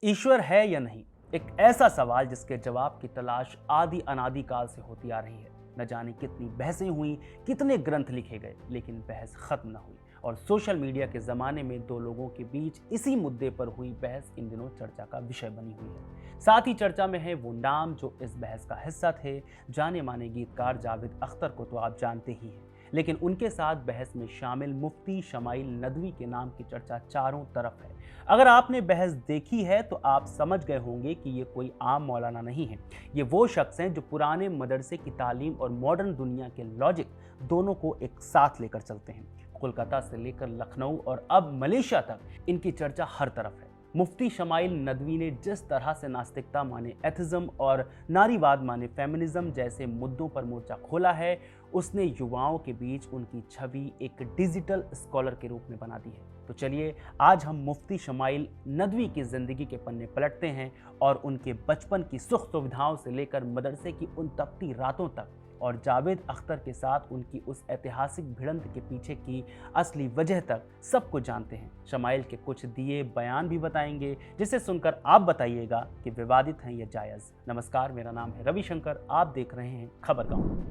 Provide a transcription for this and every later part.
ईश्वर है या नहीं, एक ऐसा सवाल जिसके जवाब की तलाश आदि अनादि काल से होती आ रही है। न जाने कितनी बहसें हुई, कितने ग्रंथ लिखे गए, लेकिन बहस खत्म न हुई। और सोशल मीडिया के जमाने में दो लोगों के बीच इसी मुद्दे पर हुई बहस इन दिनों चर्चा का विषय बनी हुई है। साथ ही चर्चा में है वो नाम जो इस बहस का हिस्सा थे। जाने माने गीतकार जावेद अख्तर को तो आप जानते ही हैं, लेकिन उनके साथ बहस में शामिल मुफ्ती शमाइल नदवी के नाम की चर्चा चारों तरफ है। अगर आपने बहस देखी है तो आप समझ गए होंगे कि ये कोई आम मौलाना नहीं है। ये वो शख्स हैं जो पुराने मदरसे की तालीम और मॉडर्न दुनिया के लॉजिक दोनों को एक साथ लेकर चलते हैं। कोलकाता से लेकर लखनऊ और अब मलेशिया तक इनकी चर्चा हर तरफ है। मुफ्ती शमाइल नदवी ने जिस तरह से नास्तिकता माने एथिज्म और नारीवाद माने फेमिनिज्म जैसे मुद्दों पर मोर्चा खोला है, उसने युवाओं के बीच उनकी छवि एक डिजिटल स्कॉलर के रूप में बना दी है। तो चलिए आज हम मुफ्ती शमाइल नदवी की जिंदगी के पन्ने पलटते हैं और उनके बचपन की सुख सुविधाओं से लेकर मदरसे की उन तपती रातों तक और जावेद अख्तर के साथ उनकी उस ऐतिहासिक भिड़ंत के पीछे की असली वजह तक सब कुछ जानते हैं। शमाइल के कुछ दिए बयान भी बताएंगे जिसे सुनकर आप बताइएगा कि विवादित हैं या जायज़। नमस्कार, मेरा नाम है रविशंकर, आप देख रहे हैं खबरगांव।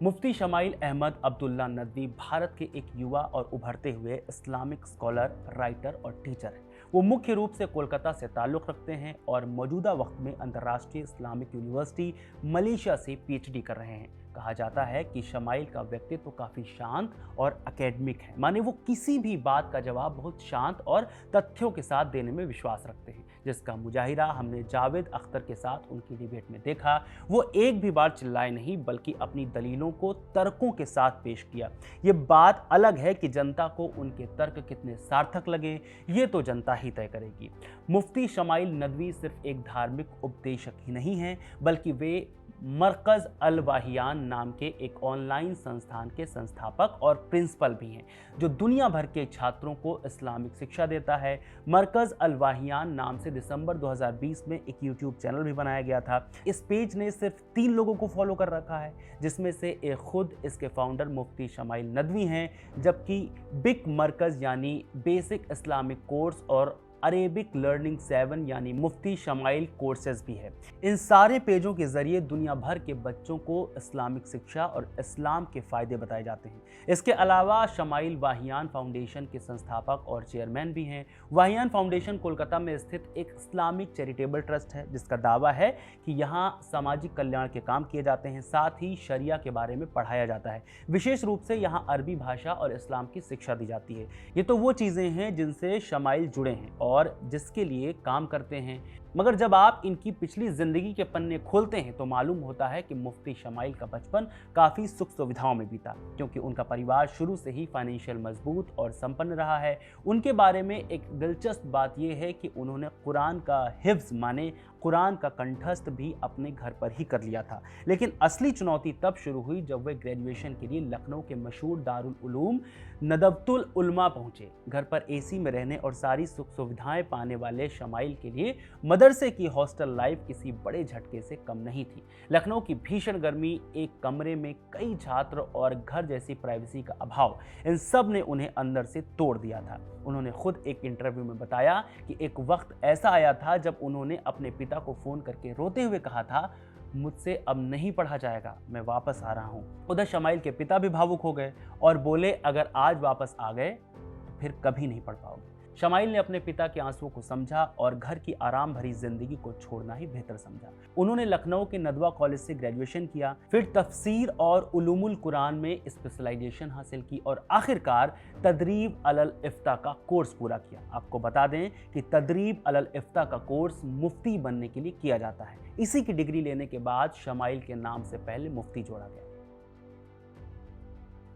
मुफ्ती शमाइल अहमद अब्दुल्ला नदवी भारत के एक युवा और उभरते हुए इस्लामिक स्कॉलर, राइटर और टीचर हैं। वो मुख्य रूप से कोलकाता से ताल्लुक़ रखते हैं और मौजूदा वक्त में अंतर्राष्ट्रीय इस्लामिक यूनिवर्सिटी मलेशिया से पीएचडी कर रहे हैं। कहा जाता है कि शमाइल का व्यक्तित्व काफ़ी शांत और एकेडमिक है, माने वो किसी भी बात का जवाब बहुत शांत और तथ्यों के साथ देने में विश्वास रखते हैं, जिसका मुजाहिरा हमने जावेद अख्तर के साथ उनकी डिबेट में देखा। वो एक भी बार चिल्लाए नहीं, बल्कि अपनी दलीलों को तर्कों के साथ पेश किया। ये बात अलग है कि जनता को उनके तर्क कितने सार्थक लगे, ये तो जनता ही तय करेगी। मुफ्ती शमाइल नदवी सिर्फ एक धार्मिक उपदेशक ही नहीं हैं, बल्कि वे मरकज़ अल वाहियान नाम के एक ऑनलाइन संस्थान के संस्थापक और प्रिंसिपल भी हैं, जो दुनिया भर के छात्रों को इस्लामिक शिक्षा देता है। मरकज़ अल वाहियान नाम से दिसंबर 2020 में एक यूट्यूब चैनल भी बनाया गया था। इस पेज ने सिर्फ 3 लोगों को फॉलो कर रखा है, जिसमें से एक खुद इसके फाउंडर मुफ्ती शमाइल नदवी हैं, जबकि बिग मरकज़ यानी बेसिक इस्लामिक कोर्स और अरेबिक लर्निंग 7 यानी मुफ्ती शमाइल कोर्सेज भी है। इन सारे पेजों के जरिए दुनिया भर के बच्चों को इस्लामिक शिक्षा और इस्लाम के फ़ायदे बताए जाते हैं। इसके अलावा शमाइल वाहियान फाउंडेशन के संस्थापक और चेयरमैन भी हैं। वाहियान फाउंडेशन कोलकाता में स्थित एक इस्लामिक चैरिटेबल ट्रस्ट है, जिसका दावा है कि यहाँ सामाजिक कल्याण के काम किए जाते हैं, साथ ही शरिया के बारे में पढ़ाया जाता है। विशेष रूप से यहाँ अरबी भाषा और इस्लाम की शिक्षा दी जाती है। ये तो वो चीज़ें हैं जिनसे शमाइल जुड़े हैं और जिसके लिए काम करते हैं। मगर जब आप इनकी पिछली जिंदगी के पन्ने खोलते हैं तो मालूम होता है कि मुफ्ती शमाइल का बचपन काफ़ी सुख सुविधाओं में बीता, क्योंकि उनका परिवार शुरू से ही फाइनेंशियल मजबूत और संपन्न रहा है। उनके बारे में एक दिलचस्प बात यह है कि उन्होंने कुरान का हिफ्ज़ माने कुरान का कंठस्थ भी अपने घर पर ही कर लिया था। लेकिन असली चुनौती तब शुरू हुई जब वे ग्रेजुएशन के लिए लखनऊ के मशहूर दारुल उलूम नदवतुल उलमा पहुंचे। घर पर एसी में रहने और सारी सुख सुविधाएं पाने वाले शमाइल के लिए मदरसे की हॉस्टल लाइफ किसी बड़े झटके से कम नहीं थी। लखनऊ की भीषण गर्मी, एक कमरे में कई छात्र और घर जैसी प्राइवेसी का अभाव, इन सब ने उन्हें अंदर से तोड़ दिया था। उन्होंने खुद एक इंटरव्यू में बताया कि एक वक्त ऐसा आया था जब उन्होंने अपने पिता को फोन करके रोते हुए कहा था, मुझसे अब नहीं पढ़ा जाएगा, मैं वापस आ रहा हूँ। उधर शमाइल के पिता भी भावुक हो गए और बोले, अगर आज वापस आ गए तो फिर कभी नहीं पढ़ पाओगे। शमाइल ने अपने पिता के आंसुओं को समझा और घर की आराम भरी जिंदगी को छोड़ना ही बेहतर समझा। उन्होंने लखनऊ के नदवा कॉलेज से ग्रेजुएशन किया, फिर तफसीर और उलूमुल कुरान में स्पेशलाइजेशन हासिल की और आखिरकार तदरीब अलल इफ्ता का कोर्स पूरा किया। आपको बता दें कि तदरीब अलल इफ्ता का कोर्स मुफ्ती बनने के लिए किया जाता है। इसी की डिग्री लेने के बाद शमाइल के नाम से पहले मुफ्ती जोड़ा गया।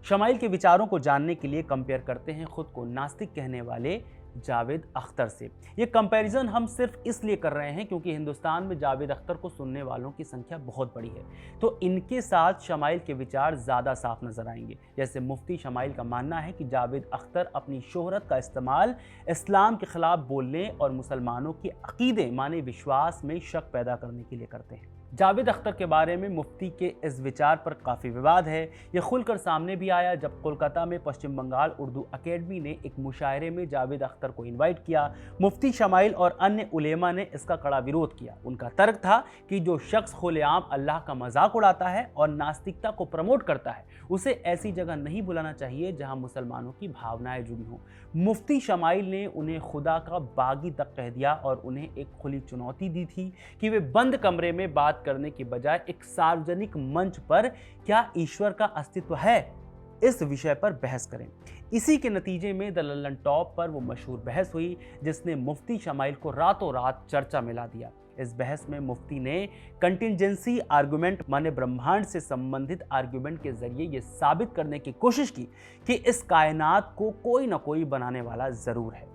शमाइल के विचारों को जानने के लिए कंपेयर करते हैं खुद को नास्तिक कहने वाले जावेद अख्तर से। ये कंपैरिजन हम सिर्फ इसलिए कर रहे हैं क्योंकि हिंदुस्तान में जावेद अख्तर को सुनने वालों की संख्या बहुत बड़ी है, तो इनके साथ शमाइल के विचार ज़्यादा साफ नजर आएंगे। जैसे मुफ्ती शमाइल का मानना है कि जावेद अख्तर अपनी शोहरत का इस्तेमाल इस्लाम के खिलाफ बोलने और मुसलमानों के अकीदे माने विश्वास में शक पैदा करने के लिए करते हैं। जावेद अख्तर के बारे में मुफ्ती के इस विचार पर काफ़ी विवाद है। यह खुलकर सामने भी आया जब कोलकाता में पश्चिम बंगाल उर्दू अकेडमी ने एक मुशायरे में जावेद अख्तर को इनवाइट किया। मुफ्ती शमाइल और अन्य उलेमा ने इसका कड़ा विरोध किया। उनका तर्क था कि जो शख्स खुलेआम अल्लाह का मजाक उड़ाता है और नास्तिकता को प्रमोट करता है, उसे ऐसी जगह नहीं बुलाना चाहिए जहां मुसलमानों की भावनाएं जुड़ी हों। मुफ्ती शमाइल ने उन्हें खुदा का बागी तक कह दिया और उन्हें एक खुली चुनौती दी थी कि वे बंद कमरे में बात करने की बजाय एक सार्वजनिक मंच पर क्या ईश्वर का अस्तित्व है, इस विषय पर बहस करें। इसी के नतीजे में द लंदन टॉप पर वो मशहूर बहस हुई जिसने मुफ्ती शमाइल को रातों रात चर्चा में ला दिया। इस बहस में मुफ्ती ने कंटिजेंसी आर्गुमेंट माने ब्रह्मांड से संबंधित आर्गुमेंट के जरिए ये साबित करने की कोशिश की कि इस कायनात को कोई ना कोई बनाने वाला जरूर है।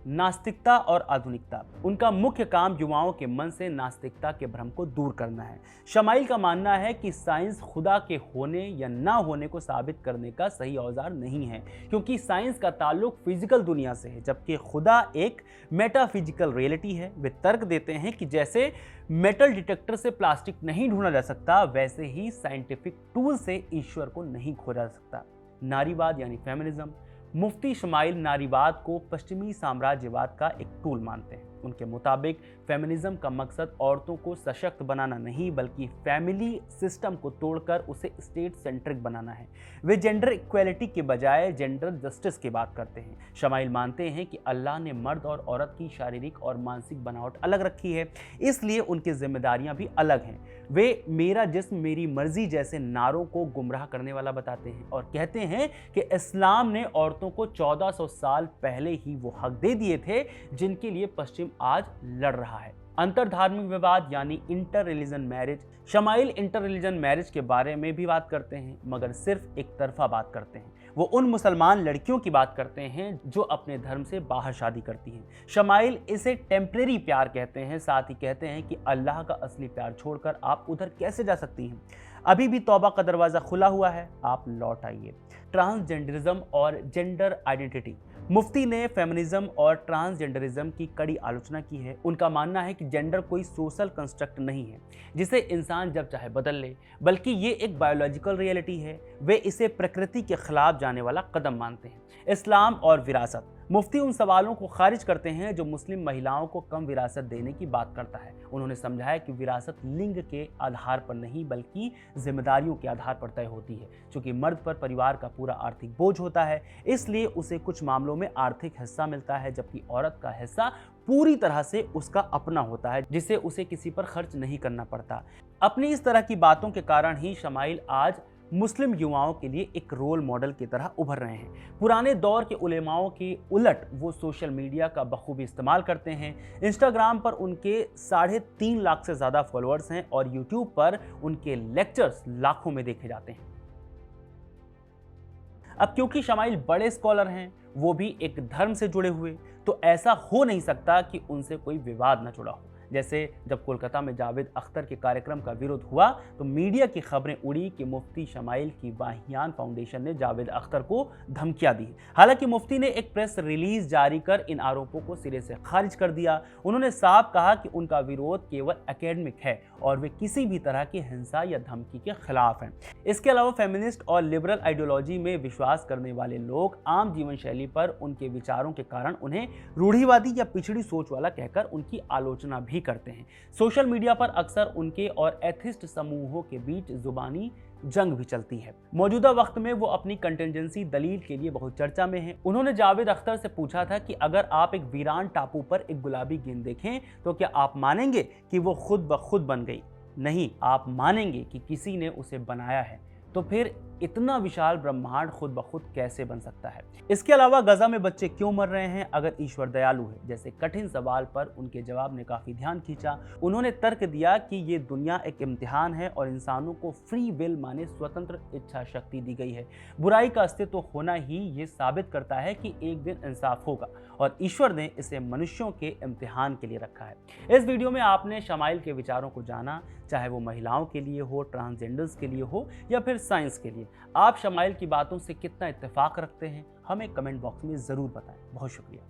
नास्तिकता और आधुनिकता। उनका मुख्य काम युवाओं के मन से नास्तिकता के भ्रम को दूर करना है। शमाइल का मानना है कि साइंस खुदा के होने या ना होने को साबित करने का सही औजार नहीं है, क्योंकि साइंस का ताल्लुक फिजिकल दुनिया से है जबकि खुदा एक मेटाफिजिकल रियलिटी है। वे तर्क देते हैं कि जैसे मेटल डिटेक्टर से प्लास्टिक नहीं ढूंढा जा सकता, वैसे ही साइंटिफिक टूल से ईश्वर को नहीं खोजा जा सकता। नारीवाद यानी फेमिनिज्म। मुफ्ती शमाइल नारीवाद को पश्चिमी साम्राज्यवाद का एक टूल मानते हैं। उनके मुताबिक फेमिनिज्म का मकसद औरतों को सशक्त बनाना नहीं बल्कि फैमिली सिस्टम को तोड़कर उसे स्टेट सेंट्रिक बनाना है। वे जेंडर इक्वेलिटी के बजाय जेंडर जस्टिस की बात करते हैं। शमाइल मानते हैं कि अल्लाह ने मर्द और औरत की शारीरिक और मानसिक बनावट अलग रखी है, इसलिए उनकी जिम्मेदारियां भी अलग हैं। वे मेरा जिस्म मेरी मर्जी जैसे नारों को गुमराह करने वाला बताते हैं और कहते हैं कि इस्लाम ने औरतों को 1400 साल पहले ही वो हक दे दिए थे जिनके लिए पश्चिम आज लड़ रहा है। अंतर धार्मिक विवाद यानी inter religion marriage. Smile inter religion marriage के बारे में भी बात करते हैं, मगर सिर्फ एक तरफा बात करते हैं। वो उन मुसलमान लड़कियों की बात करते हैं जो अपने धर्म से बाहर शादी करती हैं। शमाइल इसे टेम्परेरी प्यार कहते हैं, साथ ही कहते हैं कि अल्लाह का असली प्यार छोड़कर आप उधर कैसे जा सकती हैं। अभी भी तौबा का दरवाज़ा खुला हुआ है, आप लौट आइए। ट्रांसजेंडरिज्म और जेंडर आइडेंटिटी। मुफ्ती ने फेमिनिज्म और ट्रांसजेंडरिज्म की कड़ी आलोचना की है। उनका मानना है कि जेंडर कोई सोशल कंस्ट्रक्ट नहीं है जिसे इंसान जब चाहे बदल ले, बल्कि ये एक बायोलॉजिकल रियलिटी है। वे इसे प्रकृति के खिलाफ जाने वाला कदम मानते हैं। इस्लाम और विरासत। मुफ्ती उन सवालों को खारिज करते हैं जो मुस्लिम महिलाओं को कम विरासत देने की बात करता है। उन्होंने समझाया कि विरासत लिंग के आधार पर नहीं बल्कि जिम्मेदारियों के आधार पर तय होती है। चूंकि मर्द पर परिवार का पूरा आर्थिक बोझ होता है, इसलिए उसे कुछ मामलों में आर्थिक हिस्सा मिलता है, जबकि औरत का हिस्सा पूरी तरह से उसका अपना होता है जिसे उसे किसी पर खर्च नहीं करना पड़ता। अपनी इस तरह की बातों के कारण ही शमाइल आज मुस्लिम युवाओं के लिए एक रोल मॉडल की तरह उभर रहे हैं। पुराने दौर के उलेमाओं के उलट वो सोशल मीडिया का बखूबी इस्तेमाल करते हैं। इंस्टाग्राम पर उनके 3.5 लाख से ज़्यादा फॉलोअर्स हैं और यूट्यूब पर उनके लेक्चर्स लाखों में देखे जाते हैं। अब क्योंकि शमाइल बड़े स्कॉलर हैं, वो भी एक धर्म से जुड़े हुए, तो ऐसा हो नहीं सकता कि उनसे कोई विवाद न जुड़ा हो। जैसे जब कोलकाता में जावेद अख्तर के कार्यक्रम का विरोध हुआ तो मीडिया की खबरें उड़ी कि मुफ्ती शमाइल की वाहियान फाउंडेशन ने जावेद अख्तर को धमकियां दी। हालांकि मुफ्ती ने एक प्रेस रिलीज जारी कर इन आरोपों को सिरे से खारिज कर दिया। उन्होंने साफ कहा कि उनका विरोध केवल एकेडमिक है और वे किसी भी तरह की हिंसा या धमकी के खिलाफ हैं। इसके अलावा फेमिनिस्ट और लिबरल आइडियोलॉजी में विश्वास करने वाले लोग आम जीवन शैली पर उनके विचारों के कारण उन्हें रूढ़िवादी या पिछड़ी सोच वाला कहकर उनकी आलोचना भी करते हैं। सोशल मीडिया पर अक्सर उनके और एथिस्ट समूहों के बीच जुबानी जंग भी चलती है। मौजूदा वक्त में वो अपनी कंटिजेंसी दलील के लिए बहुत चर्चा में हैं। उन्होंने जावेद अख्तर से पूछा था कि अगर आप एक वीरान टापू पर एक गुलाबी गेंद देखें तो क्या आप मानेंगे कि वो खुद ब खुद बन गई? नहीं, आप मानेंगे कि किसी ने उसे बनाया है। तो फिर इतना विशाल ब्रह्मांड खुद ब खुद कैसे बन सकता है? इसके अलावा गजा में बच्चे क्यों मर रहे हैं अगर ईश्वर दयालु है, जैसे कठिन सवाल पर उनके जवाब ने काफी ध्यान खींचा। उन्होंने तर्क दिया कि ये दुनिया एक इम्तिहान है और इंसानों को फ्री विल माने स्वतंत्र इच्छा शक्ति दी गई है। बुराई का अस्तित्व होना ही ये साबित करता है कि एक दिन इंसाफ होगा और ईश्वर ने इसे मनुष्यों के इम्तिहान के लिए रखा है। इस वीडियो में आपने शमाइल के विचारों को जाना, चाहे वो महिलाओं के लिए हो, ट्रांसजेंडर्स के लिए हो या फिर साइंस के लिए। आप शमाइल की बातों से कितना इत्तेफाक रखते हैं, हमें कमेंट बॉक्स में ज़रूर बताएं। बहुत शुक्रिया।